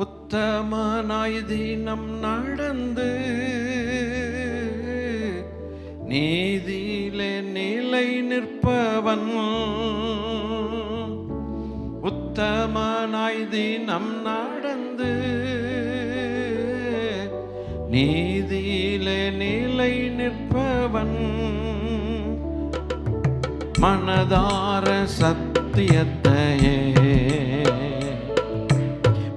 உத்தமனாய் தினம் நடந்து நீதியிலே நிலை நிற்பவன். உத்தமனாய் தினம் நடந்து நீதியிலே நிலை நிற்பவன். மனதார சத்தியத்தையே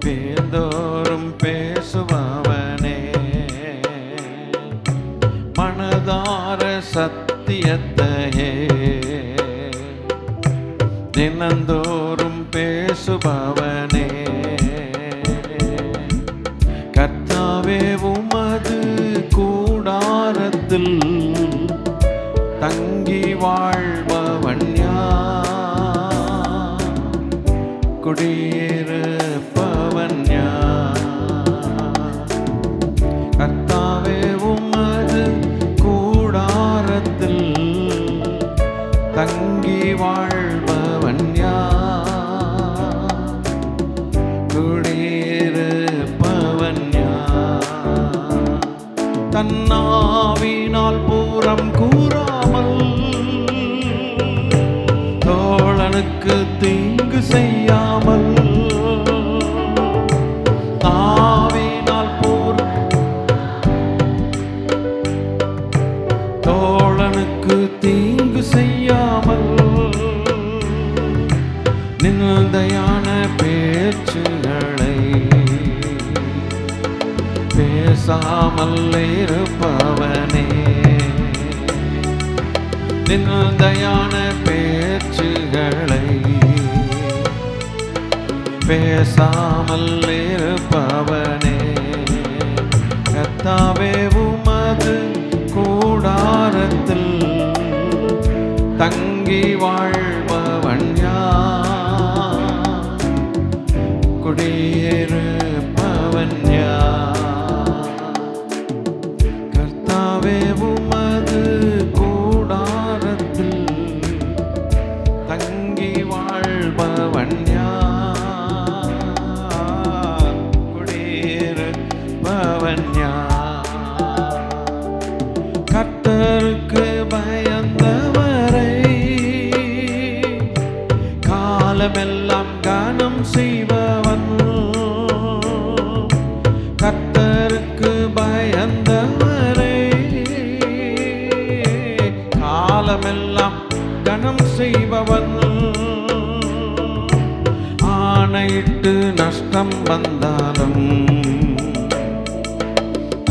பேர்ந்தோறும் பேசுபவனே. மனதார சத்தியத்தையே தினந்தோறும் பேசுபவனே. கர்த்தாவே உமது கூடாரத்தில் தங்கி வாழ்பவன் யார்? குடியிருப்பவன் யார்? கர்த்தாவே உமது கூடாரத்தில் தங்கி வாழ்பவன் யார்? குடியிருப்பவன் யார்? தன்னாவினால் பூரம் கூறாமல் தோழனுக்கு தீங்கு செய்யாமல். ஆவினால் தோழனுக்கு தீங்கு செய்யாமல் நிந்தையான பேச்சுகளை பேசாமல் இருப்பவனே. நிந்தையான பேச்சுகளை பேசாமல் இருப்பவனே. கர்த்தாவே உமது கூடாரத்தில் தங்கி வாழ்பவன் யார்? குடியிருப்பவன் யார்? கர்த்தாவே உமது கூடாரத்தில் தங்கி வாழ்பவன் யார்? குடியிருப்பவன் யார்? கர்த்தருக்கு பயந்தவரை காலமெல்லாம் கானம் செய்பவன். கர்த்தருக்கு பயந்தவரை காலமெல்லாம் கனம் செய்பவன். ஆணையிட்டு நஷ்டம் வந்தாலும்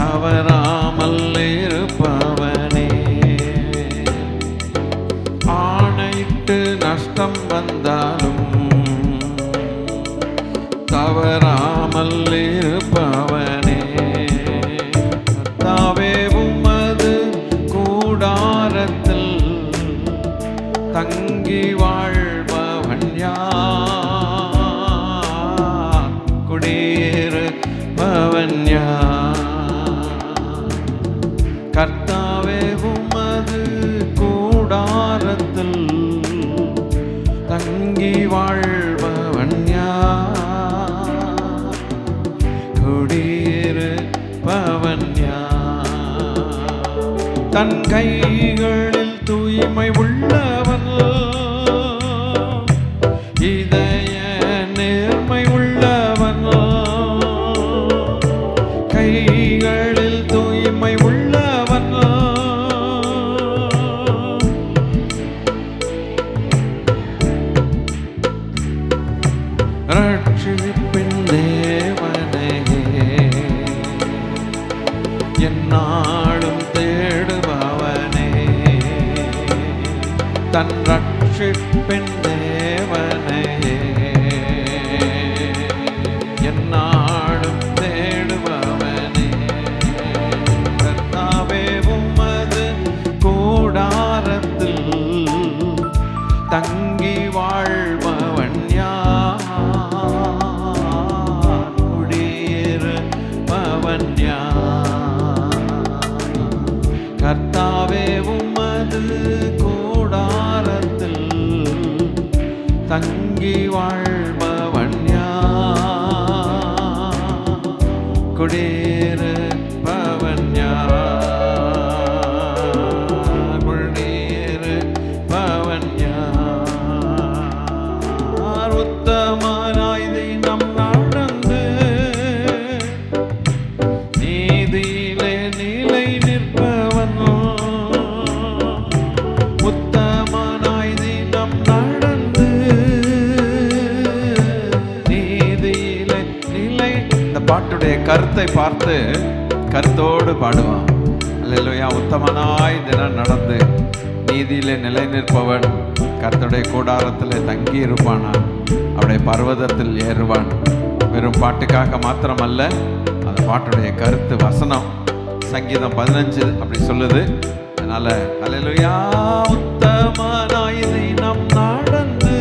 தவறாமல் இருப்பவனே. ஆணையிட்டு நஷ்டம் வந்தாலும் தவறாமல் இருப்பவனே. கர்த்தாவே உமது கூடாரத்தில் தங்கி வாழ்பவன் யார்? குடியிருப்பவன் யார்? கர்த்தாவே உமது கூடாரத்தில் தங்கி வாழ்பவன் யார்? குடியிருப்பவன் யார்? தன் கைகளில் தூய்மை உள்ளவன், இதய நேர்மை உள்ளவன். கைகளில் தூய்மை உள்ளவன், ரட்சிப்பின் தேவனே என்னாலும் தேடுபவனே. குடியிருப்பவன் யார்? குடியிருப்பவன் யார்? உத்தமனாய் தினம் நடந்து நீதியிலே நிலை நிற்பவன். உத்தமனாய் தினம் நடந்து நீதியிலே நிலை. இந்த பாட்டுடைய கருத்தை பார்த்து கருத்தோடு பாடுவான். அல்லேலூயா. உத்தமனாய் தினம் நடந்து நீதியிலே நிலை நிற்பவன் கர்த்தருடைய கூடாரத்தில் தங்கி இருப்பானான். அவருடைய பர்வதத்தில் ஏறுவான். வெறும் பாட்டுக்காக மாத்திரமல்ல, அந்த பாட்டுடைய கருத்து வசனம் சங்கீதம் 15 அப்படி சொல்லுது. அதனால அல்லேலூயா. உத்தமனாய் தினம் நடந்து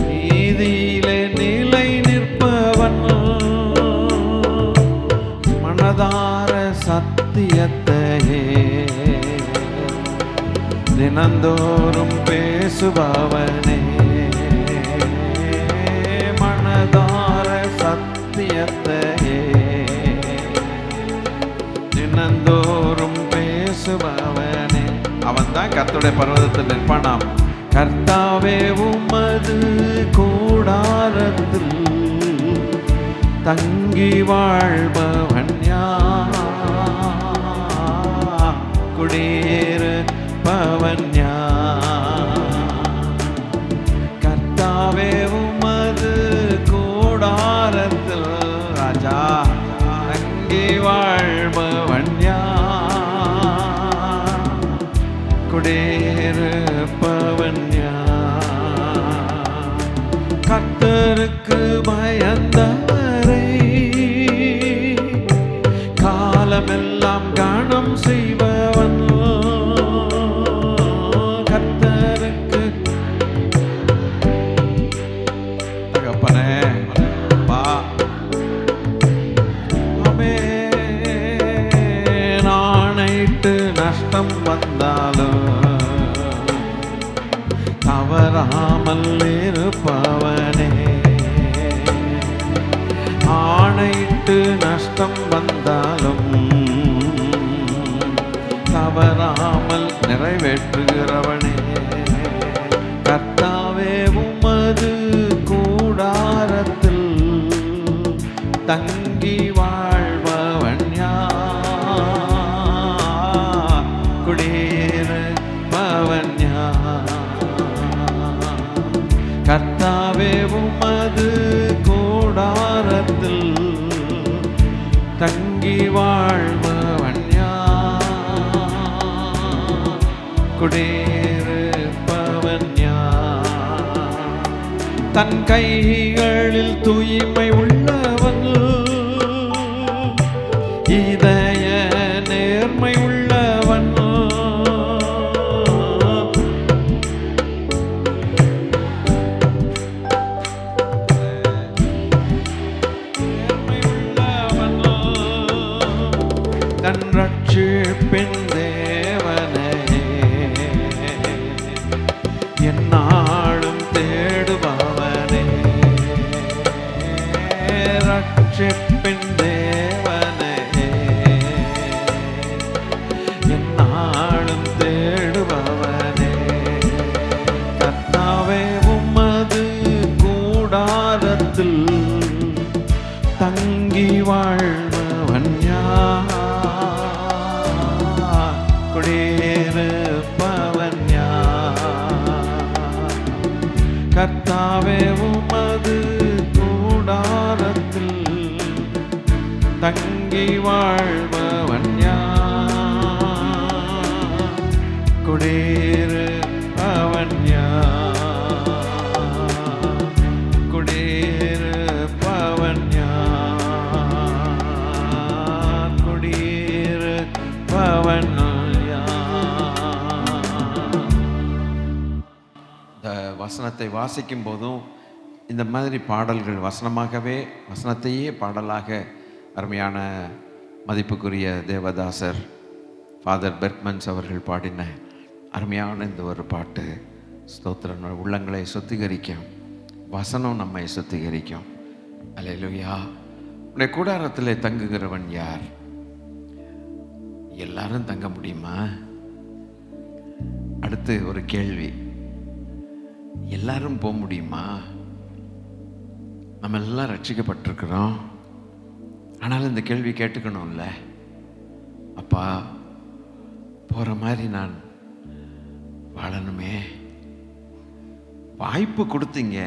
நீதியிலே நிலை நிற்பவன் மனதார சத்தியத்தையே தினந்தோறும் பேசுபவனே. மனதார சத்தியத்தையே தினந்தோறும் பேசுபவனே. அவன் தான் கர்த்தருடைய பர்வதத்தில் நிற்பானாம். கர்த்தாவே உமது கூடாரத்தில் தங்கி வாழ்பவன் யார்? குடியிருப்பவன் யார்? கர்த்தாவே உமது கூடாரத்தில் ராஜா தங்கி வாழ்பவன் யார்? குடியிருப்பவன் யார்? கர்த்தருக்கு பயந்தவரை காலமெல்லாம் கனம் செய்பவன். கர்த்தருக்கு தகப்பனே பா அமே நாணைட்டு நஷ்டம் வந்தாலும் தவறாமல் இருப்பவனே. ஆணையிட்டு நஷ்டம் வந்தாலும் தவறாமல் நிறைவேற்றுகிறவனே. கர்த்தாவே உமது கூடாரத்தில் தங்கி வாழ்பவன் யார்? குடியிருப்பவன் யார்? கர்த்தாவே உமது கூடாரத்தில் தங்கி வாழ்பவன் யார்? குடியிருப்பவன் யார்? தன் கைகளில் தூய்மை உள்ளவன் இதய நேர்மை உள்ளவன். தன் ரட்சிப்பின் தேவனே எந்நாளும் தேடுபவனே. ரட்சிப்பின் தேவனே எந்நாளும் தேடுபவனே. கர்த்தாவே உமது கூடாரத்தில் தங்கி வாழ்பவன் யார்? குடியிருப்பவன் யார்? கர்த்தாவே உமது கூடாரத்தில் தங்கி வாழ்பவன் யார்? குடியிருப்பவன் யார்? குடியிருப்பவன் யார்? குடியிருப்பவன் வசனத்தை வாசிக்கும் போதும் இந்த மாதிரி பாடல்கள் வசனமாகவே வசனத்தையே பாடலாக அருமையான மதிப்புக்குரிய தேவதாசர் ஃபாதர் பெர்க்மன்ஸ் அவர்கள் பாடின அருமையான இந்த ஒரு பாட்டு ஸ்தோத்திரம். உள்ளங்களை சுத்திகரிக்கும், வசனம் நம்மை சுத்திகரிக்கும். அல்லேலூயா. உன்னுடைய கூடாரத்தில் தங்குகிறவன் யார்? எல்லாரும் தங்க முடியுமா? அடுத்து ஒரு கேள்வி, எல்லாரும் போக முடியுமா? நம்ம எல்லாம் ரட்சிக்கப்பட்டிருக்கிறோம். ஆனாலும் இந்த கேள்வி கேட்டுக்கணும்ல, அப்பா போகிற மாதிரி நான் வாழணுமே. வாய்ப்பு கொடுத்தீங்க,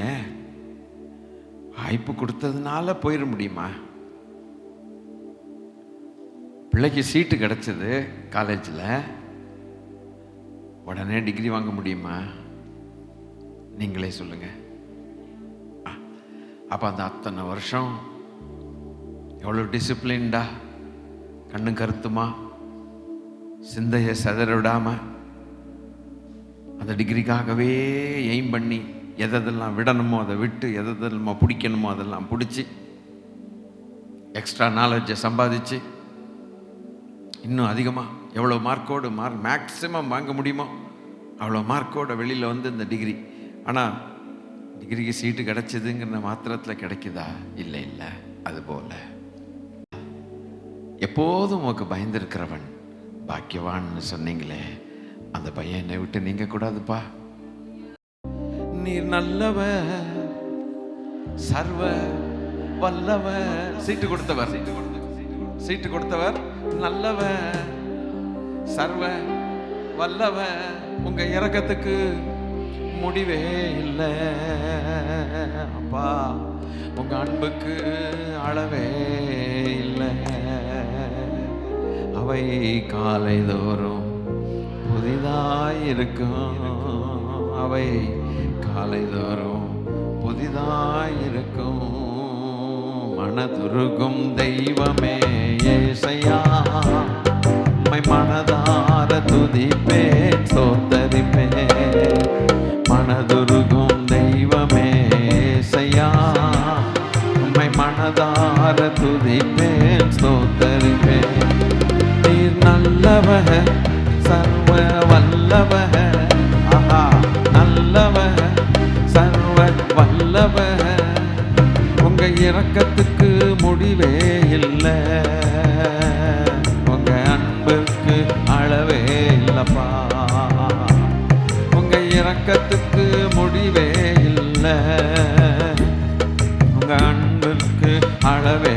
வாய்ப்பு கொடுத்ததுனால போயிட முடியுமா? பிள்ளைக்கு சீட்டு கிடைச்சது காலேஜில், உடனே டிகிரி வாங்க முடியுமா? நீங்களே சொல்லுங்க. அப்போ அந்த அத்தனை வருஷம் எவ்வளோ டிசிப்ளின்டா, கண்ணு கருத்துமா, சிந்தையை செதற விடாம அந்த டிகிரிக்காகவே எய்ம் பண்ணி எதெல்லாம் விடணுமோ அதை விட்டு, எதெல்லாம் பிடிக்கணுமோ அதெல்லாம் பிடிச்சி, எக்ஸ்ட்ரா நாலேஜை சம்பாதிச்சு இன்னும் அதிகமாக எவ்வளோ மார்க்கோடு மேக்ஸிமம் வாங்க முடியுமோ அவ்வளோ மார்க்கோட வெளியில் வந்து இந்த டிகிரி. ஆனால் டிகிரிக்கு சீட்டு கிடைச்சதுங்கிற மாத்திரத்தில் கிடைக்குதா? இல்லை இல்லை. அதுபோல் எப்போதும் உனக்கு பயந்திருக்கிறவன் பாக்கியவான்னு சொன்னீங்களே, அந்த பையன் என்னை விட்டு நீங்க கூடாதுப்பா. நீர் நல்லவர், சர்வ வல்லவர், சீட்டு கொடுத்தவர் நல்லவர், சர்வ வல்லவர், உங்க இரக்கத்துக்கு முடிவே இல்லை அப்பா, உங்க அன்புக்கு அளவே இல்லை. அவை காலை தோறும் புதிதாயிருக்கும், அவை காலை தோறும் புதிதாயிருக்கும். மனதுருகும் தெய்வமே ஏசையா, உம்மை மனதார துதிப்பேன் ஸ்தோத்தரிப்பேன். மனதுருகும் தெய்வமே ஏசையா, உம்மை மனதார துதிப்பேன் ஸ்தோத்தரிப்பேன். நீர் நல்லவர், சர்வ வல்லவர், ஆஹா நல்லவர், சர்வ வல்லவர், உங்க இரக்கத்துக்கு முடிவே இல்லை, உங்க அன்புக்கு அளவே இல்லப்பா, உங்க இரக்கத்துக்கு முடிவே இல்லை, உங்க அன்புக்கு அளவே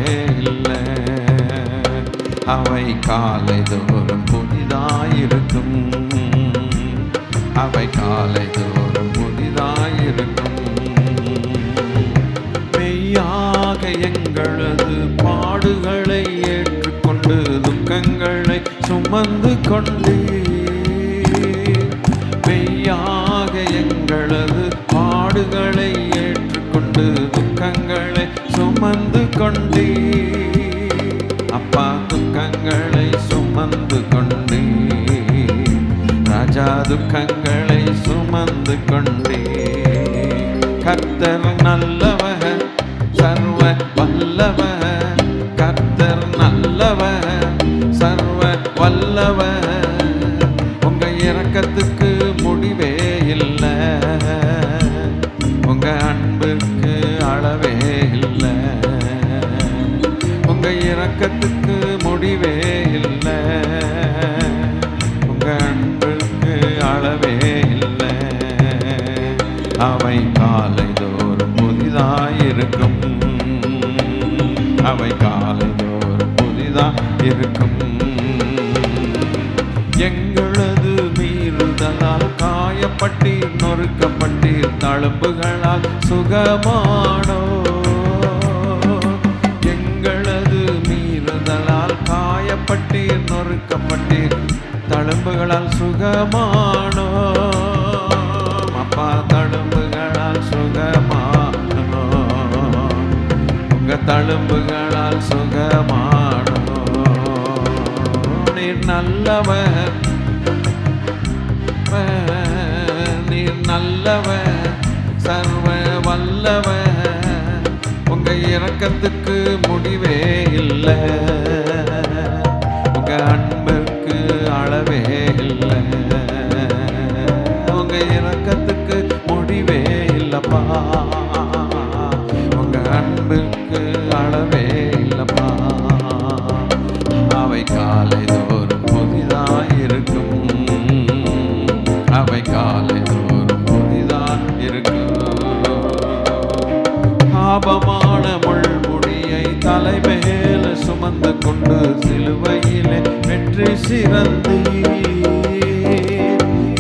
இல்லை. அவை காலை தோறும் புதிதாயிருக்கும், அவை காலை தோறும் புதிதாயிருக்கும். மெய்யாக எங்களது பாடுகளை ஏற்றுக்கொண்டு துக்கங்களை சுமந்து கொண்டு, மெய்யாக எங்களது பாடுகளை ஏற்றுக்கொண்டு துக்கங்களை சுமந்து கொண்டு, அப்பா துக்கங்களை சுமந்து கொண்டு, ராஜா துக்கங்களை சுமந்து கொண்டு. கர்த்தர் நல்லவர், சர்வ வல்லவர், கர்த்தர் நல்லவர், சர்வ வல்லவர், உங்க இரக்கத்துக்கு முடிவே இல்லை, உங்க அன்புக்கு அளவே இல்லை, உங்க இரக்கத்துக்கு முடிவே இல்லை, உங்க அன்புக்கு அளவே இல்லை. அவை காலை தோறும் புதிதாயிருக்கும், அவை காலை தோறும் புதிதாயிருக்கும். எங்களது மீறுதலால் காயப்பட்டீர், நொறுக்கப்பட்டீர், தழும்புகளால் சுகமானோ. எங்களது மீறுதலால் காயப்பட்டீர், நொறுக்கப்பட்டீர், தழும்புகளால் சுகமானோ. அப்பா தழும்புகளால் சுகமானோ, உங்க தழும்புகளால் சுகமானோ. நீர் நல்லவர், நீர் நல்லவர், சர்வ வல்லவர், உங்க இரக்கத்துக்கு முடிவே இல்லை, உங்க அன்புக்கு அளவே இல்லை, உங்க இரக்கத்துக்கு முடிவே இல்லப்பா, உங்க அன்புக்கு அளவே இல்லப்பா. சாபமான முள்முடியை தலைமேல சுமந்து கொண்டு சிலுவையிலே வெற்றி சிறந்தீர்.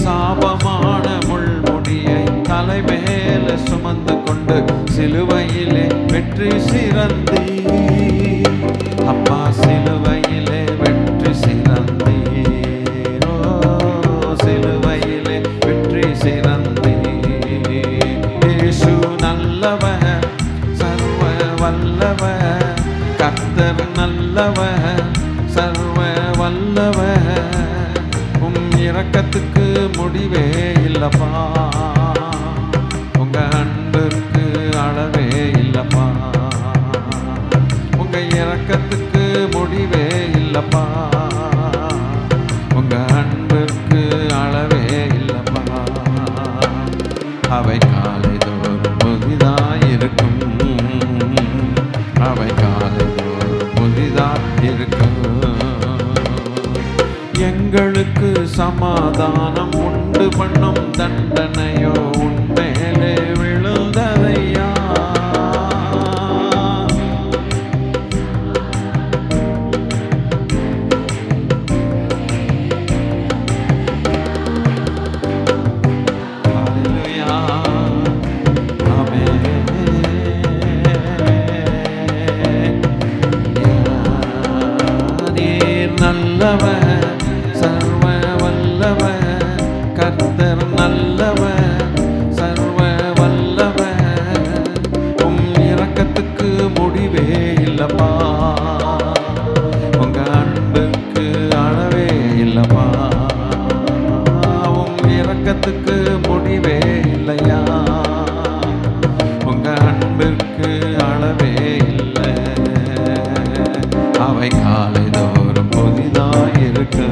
சாபமான முள்முடியை தலைமேல சுமந்து கொண்டு சிலுவையிலே வெற்றி சிறந்தீர். அப்பா சிலுவையிலே வெற்றி சிறந்தீர். ஓ சிலுவையிலே வெற்றி சிறந்தீர். இயேசு நல்லவர், சர்வ வல்லவர், கர்த்தர் நல்லவர், சர்வ வல்லவர். உம் இரக்கத்துக்கு முடிவே இல்லப்பா, உங்க அன்பிற்கு அளவே இல்லப்பா, உங்க இரக்கத்துக்கு முடிவே இல்லப்பா, உங்க அன்பிற்கு அளவே இல்லப்பா. அவை காலைதோறும் புதிதாயிருக்கும், அவை காலைதோறும் புதிதாயிருக்கும். எங்களுக்கு சமாதானம் உண்டு பண்ணும் தண்டனையோ உன்மேலே விழுந்ததையா. நல்லவர், சர்வ வல்லவர், கர்த்தர் நல்லவர், சர்வ வல்லவர். உம் இரக்கத்துக்கு முடிவே இல்லப்பா, உங்க அன்புக்கு அளவே இல்லப்பா, உம் இரக்கத்துக்கு முடிவே இல்லையா, உங்க அன்பிற்கு அளவே இல்லை. அவை காலைதோறும் புதிதாயிருக்கு,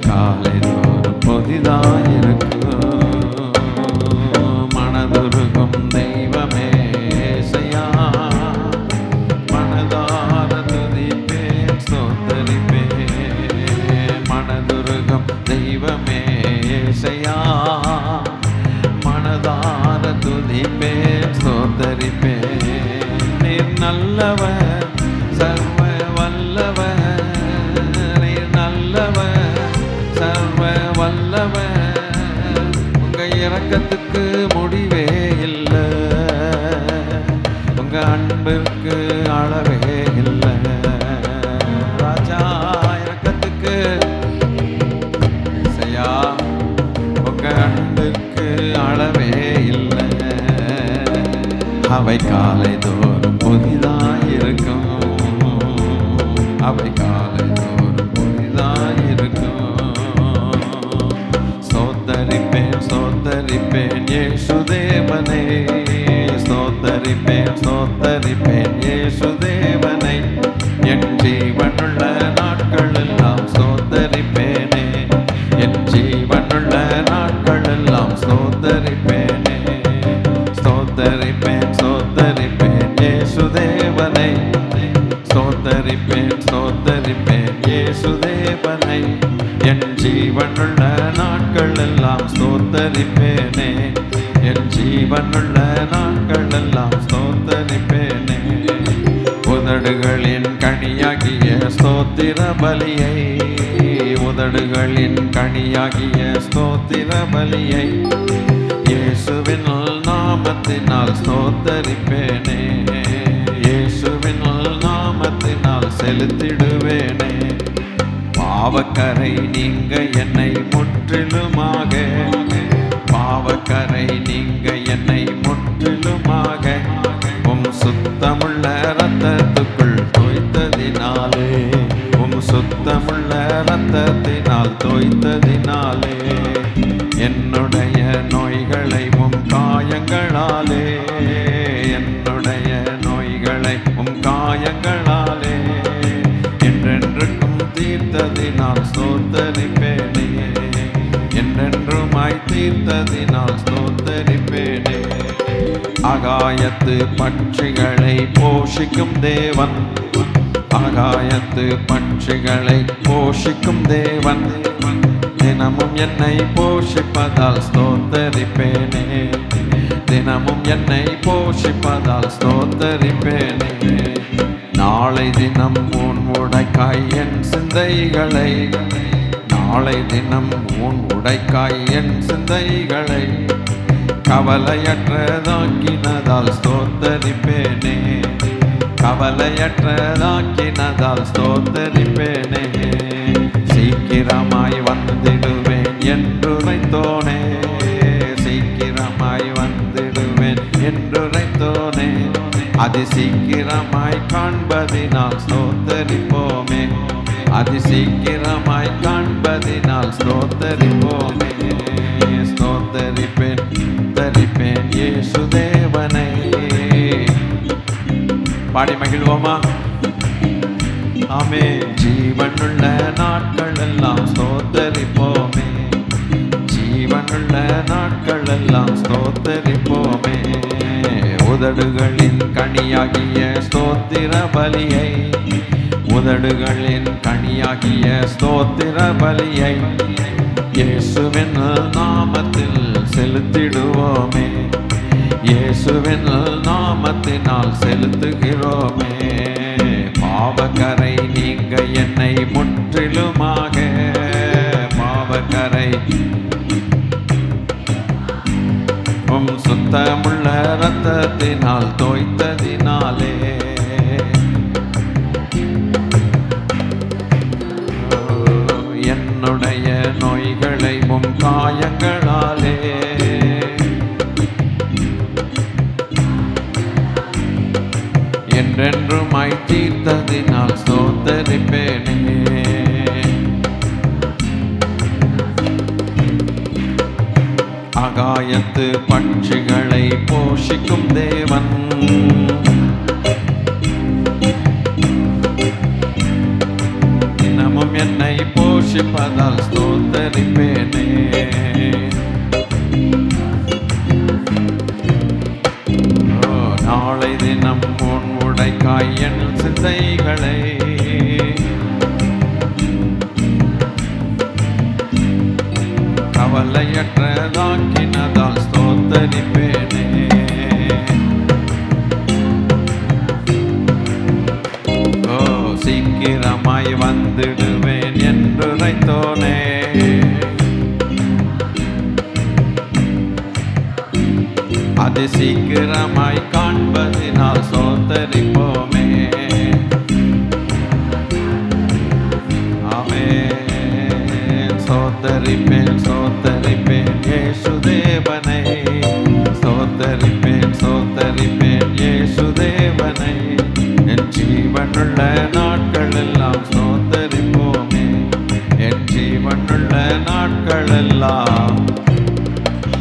காலைதோறும் புதிதாயிருக்கு. மனதுருகும் தெய்வமே ஏசையா, மனதார துதிப்பேன் ஸ்தோத்தரிப்பேன். மனதுருகும் தெய்வமே ஏசையா, மனதார துதிப்பேன் ஸ்தோத்தரிப்பேன். நீர் நல்லவர், சர்வ வல்லவர், நீர் நல்லவர், சர்வ வல்லவர். உங்க இரக்கத்துக்கு முடிவே இல்லை, உங்க அன்பிற்கு அளவே இல்லை. ராஜா இரக்கத்துக்கு செய்யா, உங்க அன்பிற்கு அளவே இல்லை. அவை காலைதோறும் புதிதாயிருக்கும், அவை காலைதோறும் புதிதாயிருக்கும். ஸ்தோத்தரிப்பேன் ஸ்தோத்தரிப்பேன் இயேசுதேவனை, ஸ்தோத்தரிப்பேன் ஸ்தோத்தரிப்பேன் இயேசுதேவனை. என் ஜீவனுள்ள நாட்கள் எல்லாம் ஸ்தோத்தரிப்பேனே, என் ஜீவனுள்ள நாட்கள் எல்லாம் ஸ்தோத்தரிப்பேனே. ஸ்தோத்தரிப்பேன் ஸ்தோத்தரிப்பேன் இயேசுதேவனை, ஸ்தோத்தரிப்பேன் ஸ்தோத்தரிப்பேன் இயேசுதேவனை. என் ஜீவனுள்ள நாட்கள் எல்லாம் ஸ்தோத்தரிப்பேனே, என் ஜீவனுள்ள நாட்கள் எல்லாம் ஸ்தோத்தரிப்பேனே. உதடுகளின் கனியாகிய ஸ்தோத்திர பலியை, உதடுகளின் கனியாகிய ஸ்தோத்திர பலியை இயேசுவின் நாமத்தினால் ஸ்தோத்தரிப்பேனே, இயேசுவின் நாமத்தினால் செலுத்திடுவேனே. பாவக்கரை நீங்க என்னை முற்றிலுமாக, பாவக்கரை நீங்க என்னை முற்றிலுமாக உம் சுத்தமுள்ள இரத்தத்துக்குள் தோய்த்ததினாலே, உம் சுத்தமுள்ள இரத்தத்தினால் தோய்த்ததினாலே. என்னுடைய நோய்களை உம் காயங்களாலே, என்னுடைய நோய்களை உம் காயங்களாலே என்றென்றுக்கும் தீர்த்ததினால் ஸ்தோத்தரிப்பேனே, என்றென்றுமாய் தீர்த்ததினால் ஸ்தோத்தரிப்பேனே. ஆகாயத்து பட்சிகளை போஷிக்கும் தேவன், ஆகாயத்து பட்சிகளை போஷிக்கும் தேவன் தினமும் என்னை போஷிப்பதால் ஸ்தோத்தரிப்பேனே, தினமும் என்னை போஷிப்பதால் ஸ்தோத்தரிப்பேனே. நாளை தினம் உன் உடைக்காய் என் சிந்தைகளை, நாளை தினம் உன் உடைக்காய் என் சிந்தைகளை கவலையற்றதாக்கினதால் ஸ்தோத்தரிப்பேனே. கவலையற்றதாக்கினதால் ஸ்தோத்தரிப்பேனே. சீக்கிரமாய் வந்திடுவேன் என்றுரைத்தோனே, சீக்கிரமாய் வந்திடுவேன் என்றுரைத்தோனே. அது சீக்கிரமாய் காண்பதினால் ஸ்தோத்தரிப்போமே, அது சீக்கிரமாய் காண்பதினால் ஸ்தோத்தரிப்போமே. ஸ்தோத்தரிப்பேன் தரிப்பேன் இயேசு தேவனை. பாடி மகிழ்வோமா? ஆமென். ஜீவனுள்ள நாட்கள் எல்லாம் ஸ்தோத்தரிப்போமே, ஜீவனுள்ள நாட்கள் எல்லாம் ஸ்தோத்தரிப்போமே. உதடுகளின் கனியாகிய ஸ்தோத்திர பலியை, உதடுகளின் கனியாகிய ஸ்தோத்திர பலியை இயேசுவின் நாமத்தில் செலுத்திடுவோமே, இயேசுவின் நாமத்தினால் செலுத்துகிறோமே. பாவக்கரை நீங்க என்னை முற்றிலுமாக, பாவக்கரை சுத்தமுள்ள இரத்தத்தினால் தோய்த்ததினாலே, என்னுடைய நோய்களை உம் காயங்களாலே என்றென்றுமாய் தீர்த்ததினால் ஸ்தோத்தரிப்பேனே. ஆகாயத்து பட்சிகளை போஷிக்கும் தேவன், தினமும் என்னை போஷிப்பதால் ஸ்தோத்தரிப்பேனே. நாளை தினம் உன் உடைக்காய் என் சிந்தைகளை கவலையற்றதாக்கினதால் ஸ்தோத்தரிப்பேனே. ஓ சீக்கிரமாய் வந்திடுவேன் என்றுரைத்தோனே, அது சீக்கிரமாய் காண்பதினால் ஸ்தோத்தரிப்போமே. ஆமென். ஸ்தோத்தரிப்பேன் ஸ்தோத்தரிப்பேன் இயேசு தேவனை, ஸ்தோத்தரிப்பேன் ஸ்தோத்தரிப்பேன் இயேசு தேவனை. என் ஜீவனுள்ள நாட்கள் எல்லாம் ஸ்தோத்தரிப்போமே, என் ஜீவனுள்ள நாட்கள் எல்லாம்.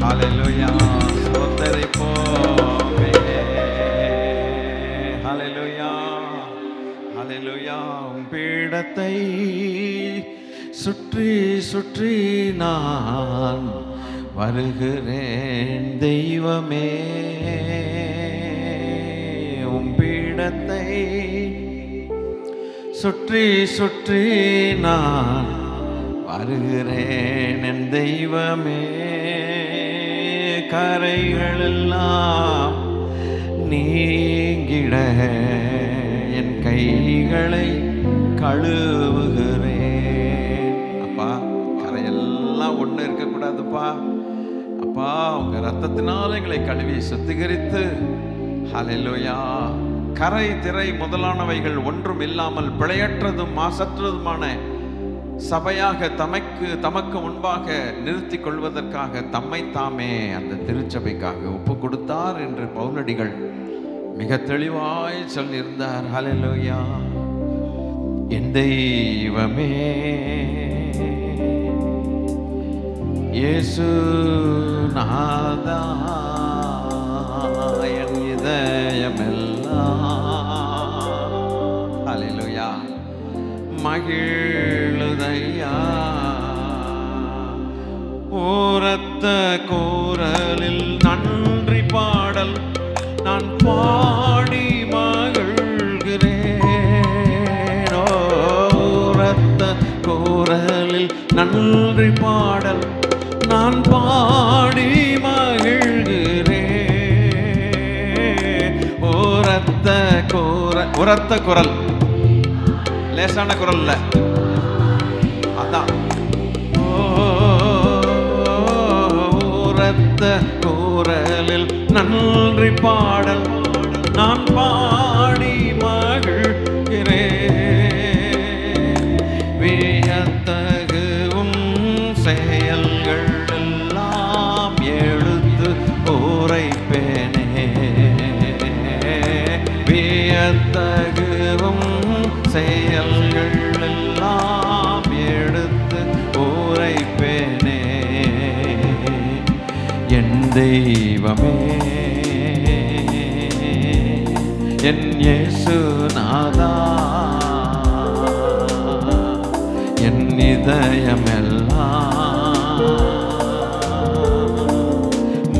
ஹல்லேலூயா. ஸ்தோத்தரிப்போமே. ஹல்லேலூயா ஹல்லேலூயா. உம் பீடத்தை சுற்றி சுற்றி நான் வருகிறேன் தெய்வமே, உம் பீடத்தை சுற்றி சுற்றி நான் வருகிறேன் என் தெய்வமே. கரைகளெல்லாம் நீங்கிட என் கைகளை கழுவுகிறேன். அப்பா கரையெல்லாம் ஒண்ணு இருக்கக்கூடாதுப்பா. அப்பா உங்க ரத்தத்தினால் எங்களை கழுவி சுத்திகரித்து, ஹல்லேலூயா, கரை திரை முதலானவைகள் ஒன்றும் இல்லாமல் பிழையற்றதும் மாசற்றதுமான சபையாக தமக்கு முன்பாக நிறுத்தி கொள்வதற்காக தம்மை தாமே அந்த திருச்சபைக்காக ஒப்பு கொடுத்தார் என்று பவுலடிகள் மிக தெளிவாய் சொல்லியிருந்தார். ஹல்லேலூயா. என் தெய்வமே இயேசு நாதா, என் இதயமெல்லாம் ஹல்லேலூயா மகிழுதையா. ஓரத்த கோரலில் நன்றி பாடல் நான் பாடி மகிழ்கிறேன். ஓரத்த கோரலில் நன்றி பாடல் நான் பாடி மகிழ்கிறேன். உரத்த குரல், லேசான குரல் இல்ல, அதான் உரத்த குரலில் நன்றி பாடல் நான் பாடி மகிழ்கிறேன். வியத்தகும் செயல்கள் எல்லாம் எடுத்து உரைப்பேனே. வியத்தகும் செயல்கள் எல்லாம் எடுத்து உரைப்பேனே. என் தெய்வமே, என் இயேசுநாதா, என் இதயமெல்லாம்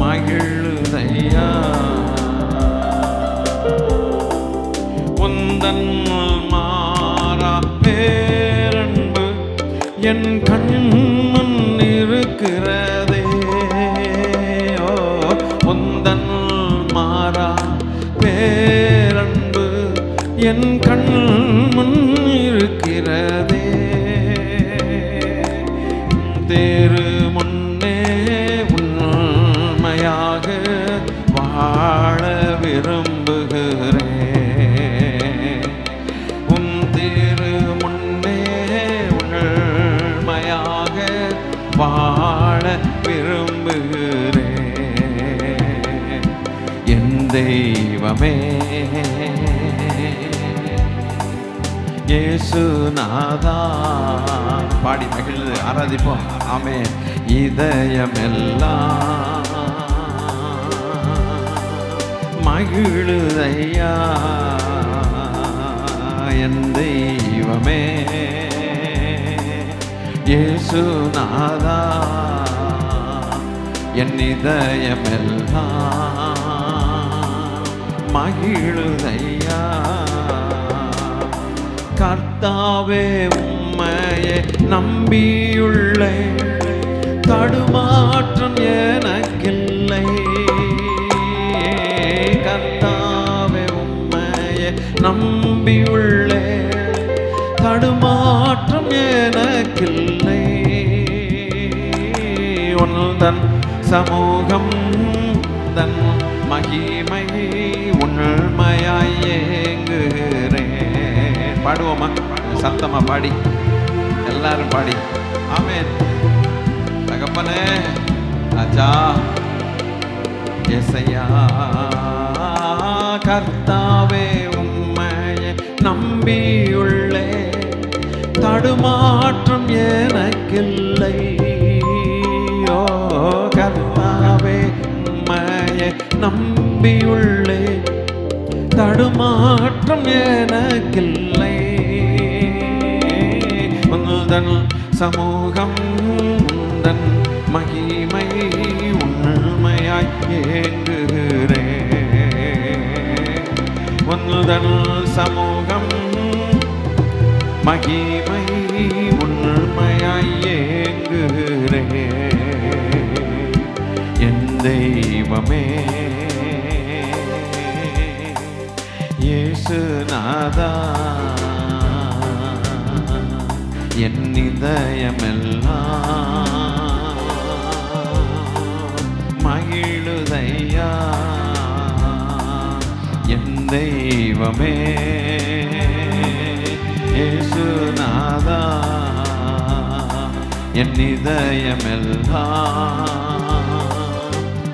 மகிழுதையா. உந்தன் மாறா பேரன்பு என் கண்முன் இருக்கிறதே. உந்தன் மாறா பேரன்பு என் கண்முன் இருக்கிறதே. தேரு முன்னே உண்மையாக வாழ விரும்புகிறேன். உன் தேரு முன்னே உண்மையாக வாழ விரும்புகிறேன். என் தெய்வமே, இயேசுநாதா, பாடி மகிழ்ந்து ஆராதிப்போம். ஆமென். இதயமெல்லாம் மகிழுதையா. என் தெய்வமே, இயேசுநாதா, என் இதயமெல்லாம் மகிழுதையா. கர்த்தாவே, உம்மையே நம்பியுள்ளே, தடுமாற்றம் எனக்கில்லை. கர்த்தாவே, உம்மையே நம்பியுள்ளே, தடுமாற்றம் எனக்கில்லை. உந்தன் சமூகம் தன் மகிமை உண்மையாய் ஏங்குகிறேன். பாடுவோமா? சத்தமா பாடி, எல்லாரும் பாடி. ஆமென். தகப்பனே, ராஜா, இயேசையா, கர்த்தாவே, உம்மையே நம்பியுள்ளே, தடுமாற்றம் எனக்கில்லை. ஓ கர்த்தாவே, உம்மையே நம்பியுள்ளே, தடுமாற்றம் எனக்கில்லை. உந்தன் சமூகம் உந்தன் மகிமை உண்மையாய் ஏங்குகிறேன். உந்தன் சமூகம் மகிமை உண்மையாய் ஏங்குகிறேன். என் தெய்வமே, இயேசுநாதா, என் இதயமெல்லாம் மகிழுதையா. என் தெய்வமே, இயேசுநாதா, என் இதயமெல்லாம்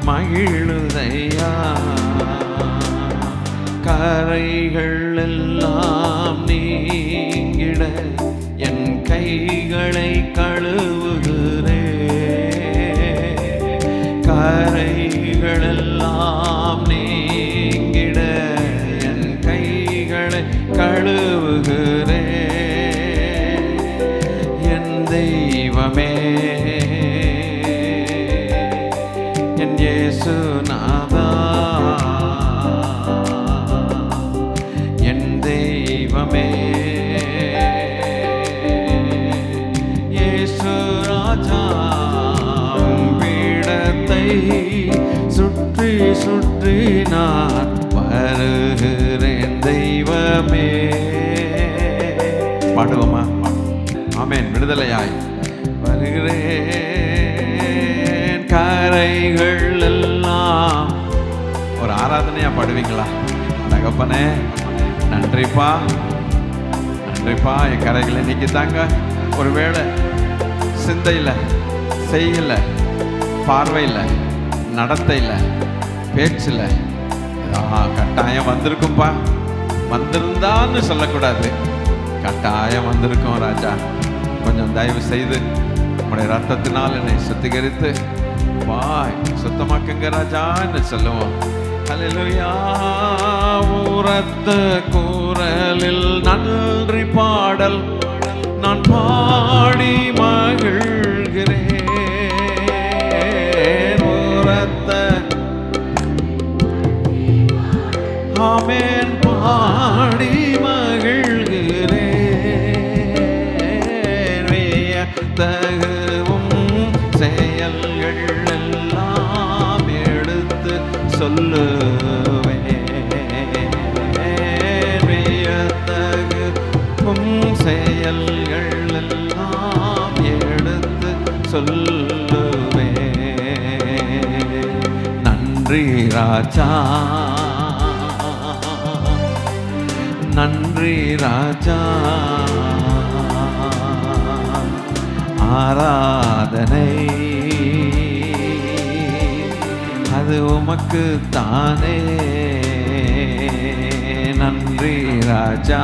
மகிழுதையா. கரைகள் எல்லாம் நீங்கிட என் கைகளை கழுவுகிறேன். கரைகள் எல்லாம் நீங்கிட என் கைகளை கழுவுகிறேன். என் தெய்வமே, என் இயேசுநாதா, என் தெய்வமே, இயேசு பாடுவோமா? ஆமென். விடுதலையாய் வருகிறேன் கரைகள் எல்லாம். ஒரு ஆராதனையா பாடுவீங்களா? தகப்பனே நன்றிப்பா, நன்றிப்பா, என் கரைகளை நீக்கி தாங்க. ஒருவேளை சிந்தையில், செய்யல, பார்வையில், நடத்தையில், பேச்சில் கட்டாயம் வந்திருக்கும்பா. வந்திருந்தான்னு சொல்லக்கூடாது, கட்டாயம் வந்திருக்கும் ராஜா. கொஞ்சம் தயவு செய்து உங்களுடைய ரத்தத்தினால் என்னை சுத்திகரித்து வாய் சுத்தமாக்குங்க ராஜான்னு சொல்லுவோம். அல்லேலூயா. உரத்த குரலில் நன்றி பாடல் நான் பாடி மகிழ்கிறேன். உரத்த ஆமென் பாடி மகிழ்கிறேன். வியத்தகும் செயல்கள் எல்லாம் எடுத்து சொல்லுவேன். வியத்தகும் செயல்கள் எல்லாம் எடுத்து சொல்லுவேன். நன்றி ராஜா, நன்றி ராஜா. ஆராதனை அது உமக்கு தானே. நன்றி ராஜா.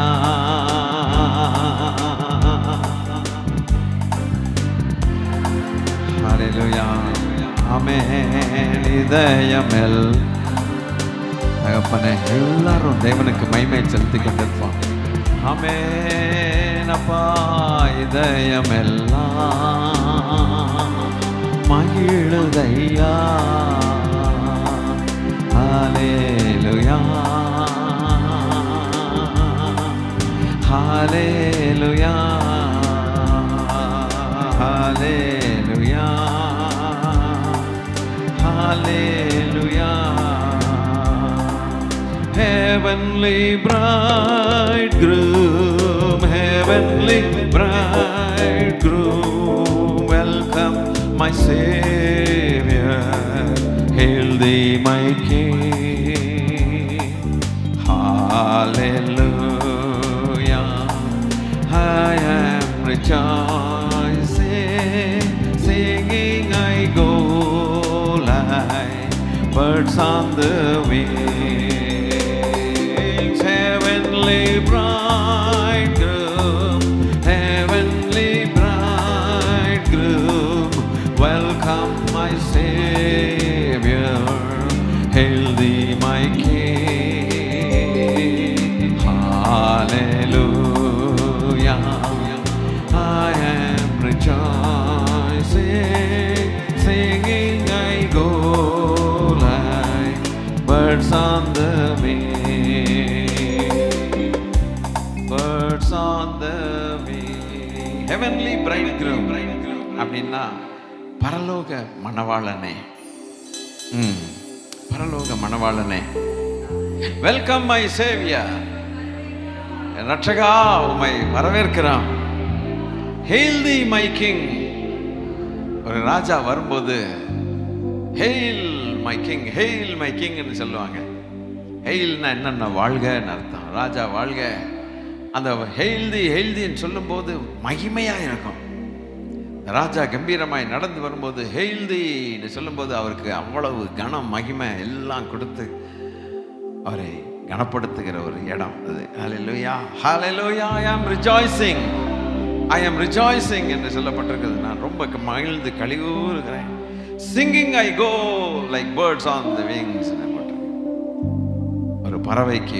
ஹல்லேலூயா. ஆமென். இதயமெல் தகப்பனே எல்லாரும் தேவனுக்கு மகிமை செலுத்தி கொண்டிருப்போம். ஆமென் அப்பா. இதயமெல்லாம் மகிழுதையா. ஹல்லேலூயா, ஹல்லேலூயா, ஹல்லேலூயா, ஹல்லேலூயா. Heavenly bridegroom, heavenly bridegroom, welcome my Savior, hail thee my King. Hallelujah, I am rejoicing, singing I go like birds on the wing. Heavenly bridegroom, heavenly bridegroom, welcome my Savior, hail thee my King. Hallelujah, I am rejoicing, singing I go like birds on the wing. On the wing. Heavenly bridegroom அப்படின்னா பரலோக மணவாளனே. பரலோக மணவாளனே, welcome my Xavier. ரட்சகா உம்மை வரவேற்கிறோம். Hail the my king. ஒரு ராஜா வரும்போது hail my king, hail my king என்று சொல்லுவாங்க. ஹெயில்னா என்னென்ன? வாழ்கன்னு அர்த்தம். ராஜா வாழ்க. அந்த ஹெய்ல்தின்னு சொல்லும்போது மகிமையாக இருக்கும். ராஜா கம்பீரமாய் நடந்து வரும்போது ஹெய்ல்தின்னு சொல்லும்போது அவருக்கு அவ்வளவு கனம், மகிமை எல்லாம் கொடுத்து அவரை கனப்படுத்துகிற ஒரு இடம் அது. ஹல்லேலூயா, ஹல்லேலூயா. I am rejoicing, I am rejoicing என்று சொல்லப்பட்டிருக்கிறது. நான் ரொம்ப மகிழ்ந்து களிகூறுகிறேன். Singing I go like birds on the wings. ஒரு பறவைக்கு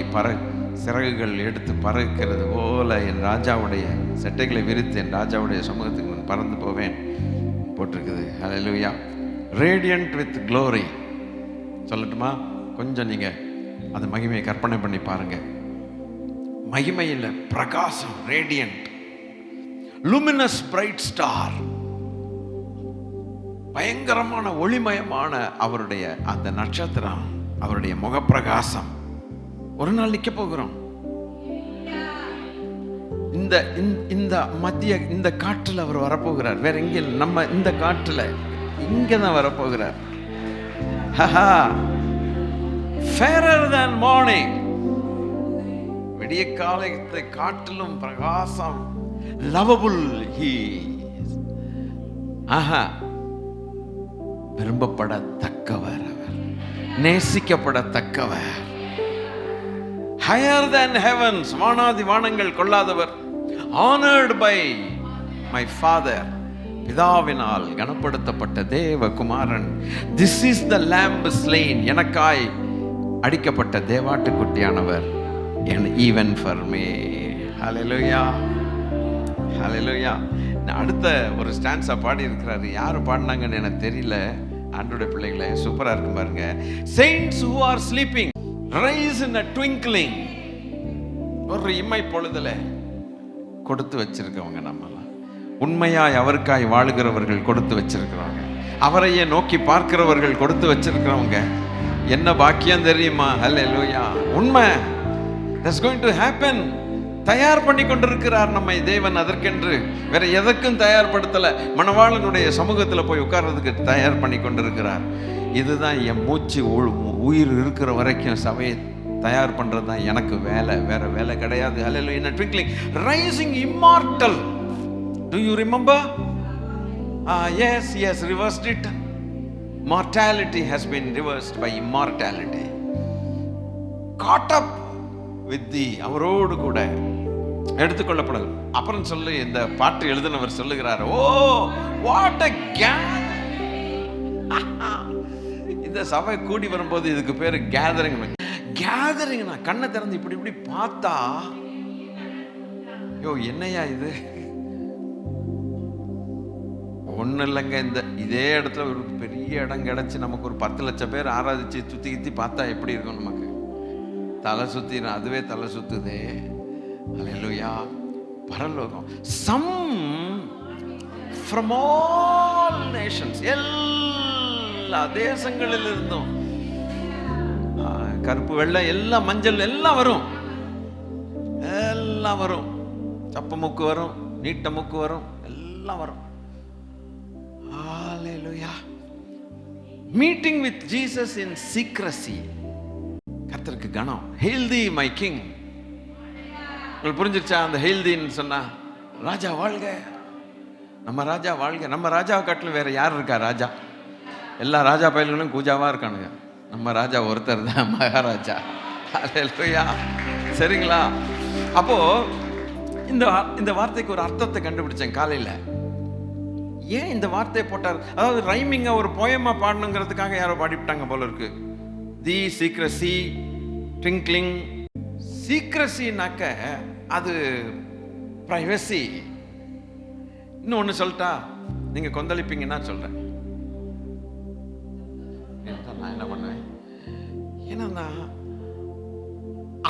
சிறகுகள் எடுத்து பறக்கிறது போல என் ராஜாவுடைய செட்டைகளை விரித்து என் ராஜாவுடைய சமூகத்துக்கு நான் பறந்து போவேன் போட்டிருக்குது. ஹல்லேலூயா. Radiant with glory. சொல்லட்டுமா? கொஞ்சம் நீங்க அந்த மகிமையை கற்பனை பண்ணி பாருங்க. மகிமையில் பிரகாசம், ரேடியன்ட், லூமினஸ் பிரைட் ஸ்டார், பயங்கரமான ஒளிமயமான அவருடைய அந்த நட்சத்திரம், அவருடைய முகப்பிரகாசம். ஒரு நாள் நிற்க போகிறோம். இந்த இந்த மத்திய இந்த காற்றில் அவர் வரப்போகிறார். வேற எங்கே இல்லை, நம்ம இந்த காற்றில் இங்கே தான் வரப்போகிறார். fairer than morning, விடிய காலத்தை காட்டிலும் பிரகாசம். lovable he is. விரும்பப்படத்தக்கவர் our, நேசிக்கப்படத்தக்கவர். higher than heavens, வானாதி வானங்கள் கொள்ளாதவர். honored by my father, பிதாவினால் கனப்படுத்தப்பட்ட தேவகுமாரன். this is the lamb slain, எனக்காய் அடிக்கப்பட்ட தேவாட்டுக்குட்டியானவர். and even for me. hallelujah, hallelujah. அடுத்த ஒரு ஸ்டான்ஸா பாடி இருக்கிறாரு. யாரு பாடினாங்கன்னு எனக்கு தெரியல. ஆண்டோட பிள்ளைகளை சூப்பரா இருக்கு பாருங்க. saints who are sleeping rise in a twinkling. ஒரு இமை பொழுதுல கொடுத்து வச்சிருக்கவங்க நம்மலாம். உண்மையாய் அவருக்காய் வாழுகிறவர்கள் கொடுத்து வச்சிருக்கிறவங்க. அவரையே நோக்கி பார்க்கிறவர்கள் கொடுத்து வச்சிருக்கிறவங்க. என்ன பாக்கியம் தெரியுமா? ஹல்லேலூயா. உண்மை. that's going to happen. தயார் பண்ணி கொண்டிருக்கிறார் நம்மை தேவன். அதற்கென்று வேற எதற்கும் தயார்படுத்தல. மணவாளனுடைய சமூகத்தில் போய் உட்கார்றதுக்கு தயார் பண்ணி கொண்டிருக்கிறார். இதுதான் என் மூச்சு உயிர் இருக்கிற வரைக்கும் சபையை தயார் பண்றது தான் எனக்கு வேலை. வேற வேலை கிடையாது. ஹல்லேலூயா. in a twinkling, rising immortal. do you remember? yes, reversed it. mortality has been reversed by immortality. caught up with thee, அவரோடு கூட எடுத்துக்கொள்ளப்படும். அப்புறம் சொல்லு, இந்த பாட்டு எழுதினவர் சொல்லுகிறார், ஓ வாட் a இந்த சபை கூடி வரும்போது இதுக்கு பேரு கேதரிங். கேதரிங் நான் கண்ணை திறந்து இப்படி இப்படி பார்த்தா, யோ என்னையா இது? ஒன்றும் இல்லைங்க. இதே இடத்துல ஒரு பெரிய இடம் கிடைச்சி நமக்கு ஒரு 10 லட்சம் பேர் ஆராதிச்சு சுத்தி கித்தி பார்த்தா எப்படி இருக்கும்? நமக்கு தலை சுத்தி, அதுவே தலை சுத்துதே. ஹல்லேலூயா. பரலோகம். some from all nations, எல்லா தேசங்களில் இருந்தும், கருப்பு வெள்ளை எல்லாம் மஞ்சள் எல்லாம் வரும். எல்லாம் வரும். சப்ப மூக்கு வரும், நீட்ட மூக்கு வரும், எல்லாம் வரும். Hallelujah. Meeting with Jesus in secrecy. கர்த்தருக்கு கணம். Hail thee my king. உங்களுக்கு புரிஞ்சிருச்சா? அந்த hail thee ன்னு சொன்னா, ராஜா வாழ்க, நம்ம ராஜா வாழ்க. நம்ம ராஜாவை காட்டிலும் வேற யார் இருக்கா ராஜா? எல்லா ராஜா பயல்களும் கூஜாவா இருக்கானுங்க. நம்ம ராஜா ஒருத்தர் தான் மகாராஜா. ஹல்லேலூயா. சரிங்களா? அப்போ இந்த வார்த்தைக்கு ஒரு அர்த்தத்தை கண்டுபிடிச்சேன் காலையில. ஏன் இந்த வார்த்தையை போட்டார்? அதாவது ரைமிங்கா ஒரு போயமா பாடணுங்கிறதுக்காக யாரோ பாடிவிட்டாங்க போல இருக்கு. தி சீக்ரசி, ட்விங்க்லிங். சீக்ரசினாக்க அது பிரைவசி. இன்னொன்னு சொல்லிட்டா நீங்க கொந்தளிப்பீங்கன்னா சொல்றேன். நான் என்ன பண்ணுவேன்? ஏன்னா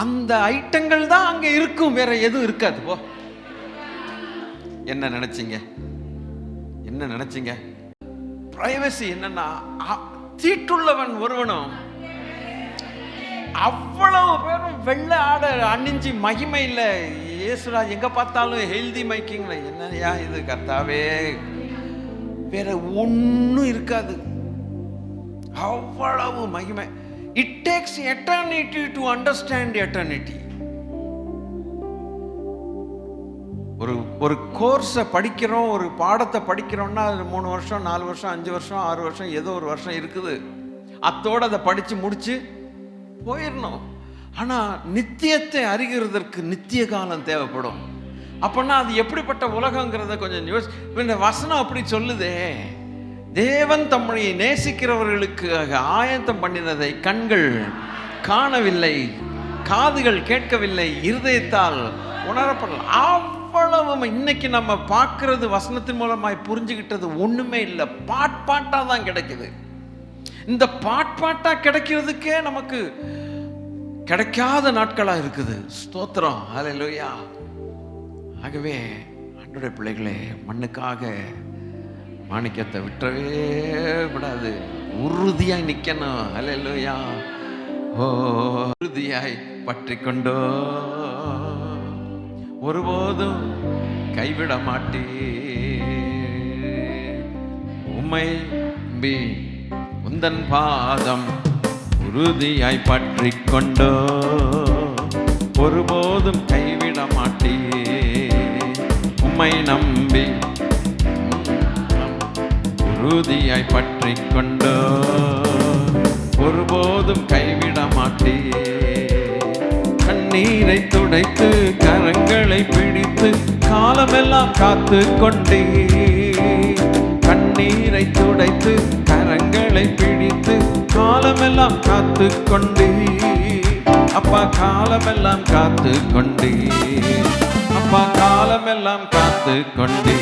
அந்த ஐட்டங்கள் தான் அங்க இருக்கும், வேற எதுவும் இருக்காது. போ. என்ன நினைச்சீங்க? என்ன நினைச்சீங்க? பிரைவசி என்னன்னா, தீட்டுள்ளவன் ஒருவனும் அவ்வளவு பேரும் வெள்ளை ஆடை அணிஞ்சு மகிமை இல்லை. இயேசுராஜ் எங்க பார்த்தாலும் ஹெல்தி மைக்கிங். என்னையா இது கர்த்தாவே? வேற ஒன்னும் இருக்காது. அவ்வளவு மகிமை. It takes eternity to understand eternity. ஒரு கோர்ஸை படிக்கிறோம், ஒரு பாடத்தை படிக்கிறோம்னா அது 3 வருஷம், 4 வருஷம், 5 வருஷம், 6 வருஷம், ஏதோ ஒரு வருஷம் இருக்குது. அத்தோட அதை படிச்சு முடிச்சு போயிடணும். ஆனா நித்தியத்தை அறிகிறதற்கு நித்திய காலம் தேவைப்படும். அப்படின்னா அது எப்படிப்பட்ட உலகங்கிறத கொஞ்சம் இந்த வசனம் அப்படி சொல்லுதே. தேவன் தம்மை நேசிக்கிறவர்களுக்கு ஆயத்தம் பண்ணினதை கண்கள் காணவில்லை, காதுகள் கேட்கவில்லை, இருதயத்தால் உணரப்படலாம். அவ்வளவு இன்னைக்கு நம்ம பார்க்கிறது வசனத்தின் மூலமாய் புரிஞ்சுக்கிட்டது ஒண்ணுமே இல்லை. பாட்டா தான் கிடைக்குது. இந்த பாட்டா கிடைக்கிறதுக்கே நமக்கு கிடைக்காத நாட்களா இருக்குது. ஸ்தோத்திரம். ஹல்லேலூயா. ஆகவே ஆண்டவருடைய பிள்ளைகளே, மண்ணுக்காக மாணிக்கத்தை விட்டவே விடாது. உறுதியாய் நிக்கணும். ஹல்லேலூயா. ஓ உறுதியாய் பற்றி கொண்டோ ஒருபோதும் கைவிட மாட்டே. உம்மை நம்பி உந்தன் பாதம் உறுதியாய் பற்றிக் கொண்டோ, ஒருபோதும் கைவிட மாட்டே. உம்மை நம்பி உறுதியாய் பற்றிக் கொண்டோ, ஒருபோதும் கைவிட மாட்டே. கண்ணீரை துடைத்து கரங்களை பிடித்து காலமெல்லாம் காத்து கொண்டே. கண்ணீரை துடைத்து கரங்களை பிடித்து காலமெல்லாம் காத்து கொண்டே. அப்பா காலமெல்லாம் காத்து கொண்டே. அப்பா காலமெல்லாம் காத்து கொண்டே.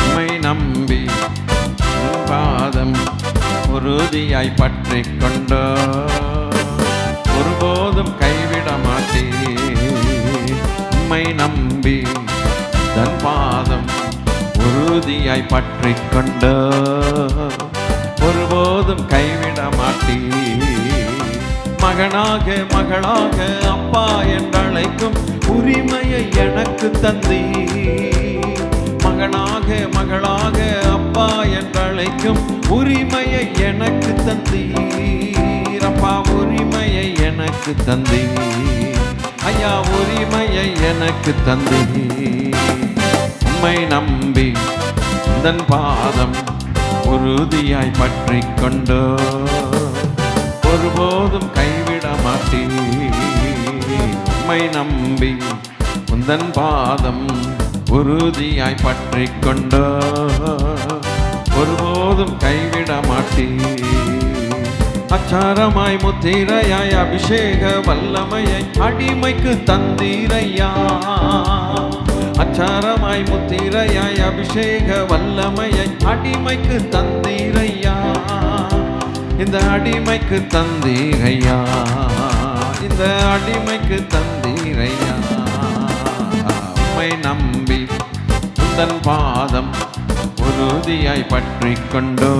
உம்மை நம்பி பாதம் உறுதியாய் பற்றிக் கொண்டோ, ஒருபோதும் கைவிட மாட்டே. உம்மை நம்பி தன் பாதம் உறுதியாய் பற்றிக் கொண்டோ, ஒருபோதும் கைவிட மாட்டே. மகனாக மகளாக அப்பா என்றழைக்கும் உரிமையை எனக்கு தந்தீ. மகனாக மகளாக அப்பா என்றழைக்கும் உரிமையை எனக்கு தந்தீர். அப்பா உரிமையை எனக்கு தந்தீர். ஐயா உரிமையை எனக்கு தந்தீர். உம்மை நம்பி உந்தன் பாதம் உறுதியாய் பற்றிக் கொண்டோ, ஒருபோதும் கைவிட மாட்டே. உம்மை நம்பி உந்தன் பாதம் உறுதியாய் பற்றிக் கொண்டோ, ஒருபோதும் கைவிட மாட்டே. அச்சாரமாய் முத்திரையாய் அபிஷேக வல்லமையை அடிமைக்கு தந்தீரையா. அச்சாரமாய் முத்திரையாய் அபிஷேக வல்லமையை அடிமைக்கு தந்தீரையா. இந்த அடிமைக்கு தந்தீரையா. இந்த அடிமைக்கு தந்தீரையா. உம்மை நம்பி உந்தன் பாதம் உறுதியாய் பற்றிக் கொண்டோ,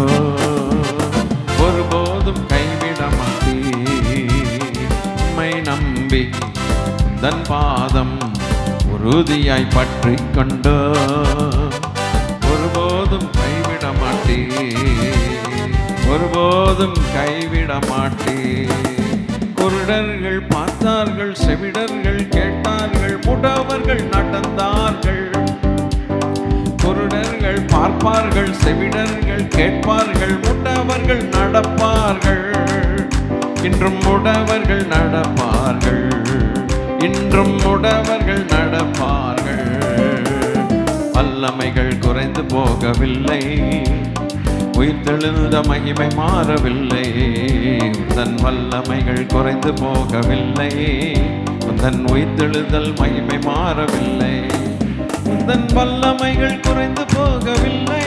ஒருபோதும் கைவிட மாட்டே. உம்மை நம்பி உந்தன் பாதம் உறுதியாய் பற்றிக் கொண்டோ, ஒருபோதும் கைவிட மாட்டே. ஒருபோதும் கைவிட மாட்டே. குருடர்கள் பார்த்தார்கள், செவிடர்கள் கேட்டார்கள், முடவர்கள் நடந்தார்கள். குருடர்கள் பார்ப்பார்கள், செவிடர்கள் கேட்பார்கள், முடவர்கள் நடப்பார்கள். இன்றும் முடவர்கள் நடப்பார்கள். இன்றும் முடவர்கள் நடப்பார்கள். வல்லமைகள் குறைந்து போகவில்லை, உயிர்த்தெழுந்த மகிமை மாறவில்லை. உந்தன் வல்லமைகள் குறைந்து போகவில்லை, உந்தன் உயிர்த்தெழுதல் மகிமை மாறவில்லை. உந்தன் வல்லமைகள் குறைந்து போகவில்லை,